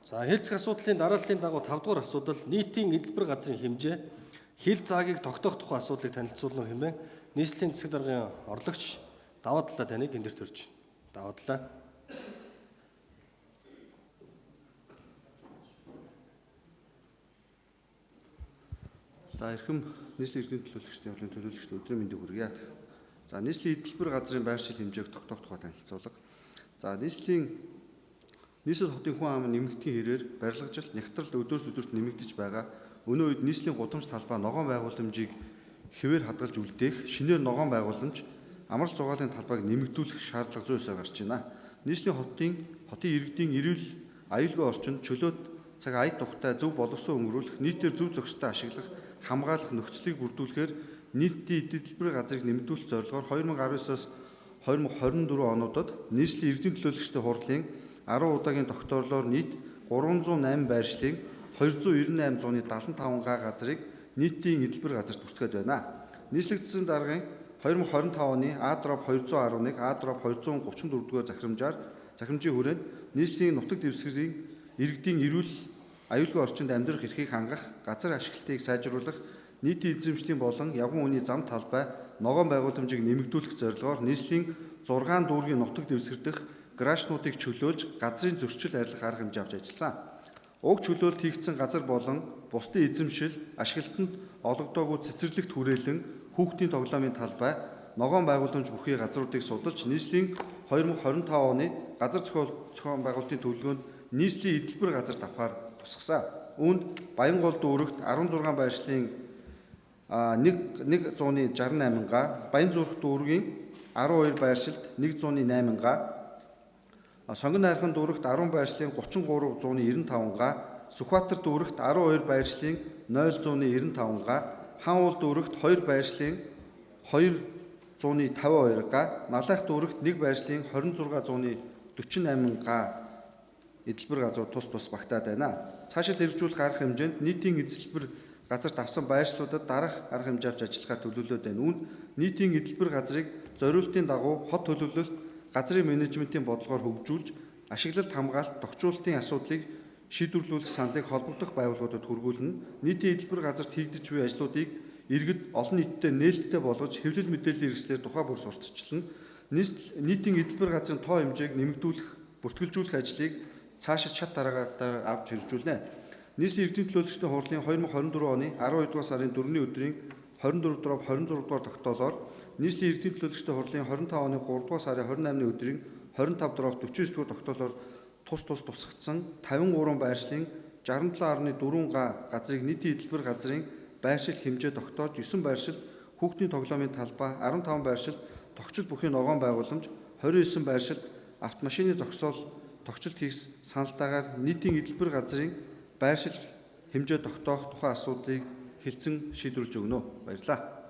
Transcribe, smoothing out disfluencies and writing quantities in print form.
За хэлцэх асуудлын дарааллын дагуу 5 дугаар асуудал нийтийн эдэлбэр газрын хэмжээ хил заагийг тогтоох тухай асуудлыг танилцуулна хэмээн нийслэлийн засаг даргын орлогч даваа талаа таныг энэ дэр төрж даваа талаа. За эрхэм нийслэлийн эрдэнэ төлөөлөгчдийн хурлын төлөөлөгчдийн өдрийн мэндийг хүргье. За нийслэлийн эдэлбэр газрын байр шил хэмжээг тогтоох тухай танилцуулга. За нийслэл хотын хүн ам нэмэгдхийн хэрээр барилгажилт нягтрал өдөөс өдөрт нэмэгдэж байгаа. Өнөө үед нийслэлийн гудамж талбай ногоон байгууламжийг хэвээр хадгалж үлдээх шинээр ногоон байгууламж амралт зугаалын талбайг нэмэгдүүлэх шаардлага зүйсээр гарч байна. Нийслэлийн хотын иргэдийн эрүүл аюулгүй орчинд чөлөөт цаг аяд тухтай зөв боловсон өнгөрүүлэх, нийтээр зөв зохистой ашиглах, хамгаалах нөхцөлийг бүрдүүлэхээр нийтийн эдэлбэр газрыг нэмэгдүүлэх зорилгоор 2019-оос 2024 онуудад нийслэлийн эрдэнэ төлөөлөгчдийн хурлын 10 удаагийн тогтворлоор нийт 308 байршлын 298,75 га газрыг нийтийн эдэлбэр газарт бүртгээд байна. Нийслэг засгийн даргын 2025 оны А-дроп 211, А-дроп 234-р захирамжийн хүрээнд нийслэлийн нутаг дэвсгэрийн иргэдийн эрүүл аюулгүй орчинд амьдрах эрхийг хангах, газар ашиглалтыг сайжруулах, нийтийн эзэмшлийн болон явган үний зам талбай, ногоон байгууламжийг нэмэгдүүлэх зорилгоор нийслэлийн 6 дүүргийн нутаг дэвсгэр дэх грашнуудыг чөлөөлж газрын зөрчил арилгах арга хэмжээ авч ажилласан. Уг чөлөөлт хийгдсэн газар болон бусдын эзэмшил, ашиглалтанд олгодоогүй цэцэрлэгт хүрээлэн хүүхдийн тоглоомын талбай, ногоон байгууламж бүхий газруудыг судалж нийслэлийн 2025 оны газар зохион байгуулалтын төлөвлөгөөнд нийслэлийн эдэлбэр газар давхаар тусгасан. Үүнд Баянгол дүүрэгт 16 байршлын 168 га, Баянзүрх дүүргийн 12 байршилд 108 га, Сонгон найрхан дүүрэгт 10 байршлын 33,195 га, Сүхбаатар дүүрэгт 12 байршлын 0,195 га, Хаануул дүүрэгт 2 байршлын 252 га, Налайх дүүрэгт 1 байршлын 26,48 га эдэлбэр газрууд тус багтаад байна. Цаашид хэрэгжүүлэх арга хэмжээнд нийтийн эдэлбэр газарт авсан байршлуудад дараах арга хэмжээ авч ажиллахаар төлөвлөд байна. Үүнд нийтийн эдэлбэр газрыг зориултын дагуу хот төлөвлөлт, газрын менежментийн бодлогоор хөгжүүлж, ашиглалт хамгаалалт, тохижуулалтын асуудлыг шийдвэрлүүлэх саналыг холбогдох байгууллагуудад хүргүүлнэ. Нийтийн эдэлбэр газарт хийгдэж буй ажлуудыг иргэд олон нийтэд нээлттэй болгож хэвлэл мэдээллийн хэрэгслээр тухай бүр сурталчилна. Нийтийн эдэлбэр газрын тоо хэмжээг нэмэгдүүлэх, бүртгэлжүүлэх ажлыг цаашид шат дараагаар авч хэрэгжүүлнэ. Нийслэлийн эрдэнэ төлөөлөгчдийн хурлын 2024 оны 12 дугаар сарын 4-ний өдрийн 24 дороо 26 дугаар тогтоолоор нийслэлийн эрдэнэ төлөөлөгчдийн хурлын 25 оны 3 дугаар сарын 28-ны өдрийн 25 дороо 49 дугаар тогтоолоор тусгагдсан 53 байршлын 67.4 га газрыг нийтийн эдэлбэр газрын байршил хэмжээ тогтоож 9 байршил хүүхдийн тоглоомын талбай, 15 байршил тогтчил бүхий ногоон байгууламж, 29 байршил автомашины зогсоол тогтчилт хийх саналтаагаар нийтийн эдэлбэр газрын байршил хэмжээ тогтоох тухай асуудлыг хэлцэн шийдвэрлэж өгнө. Баярлалаа.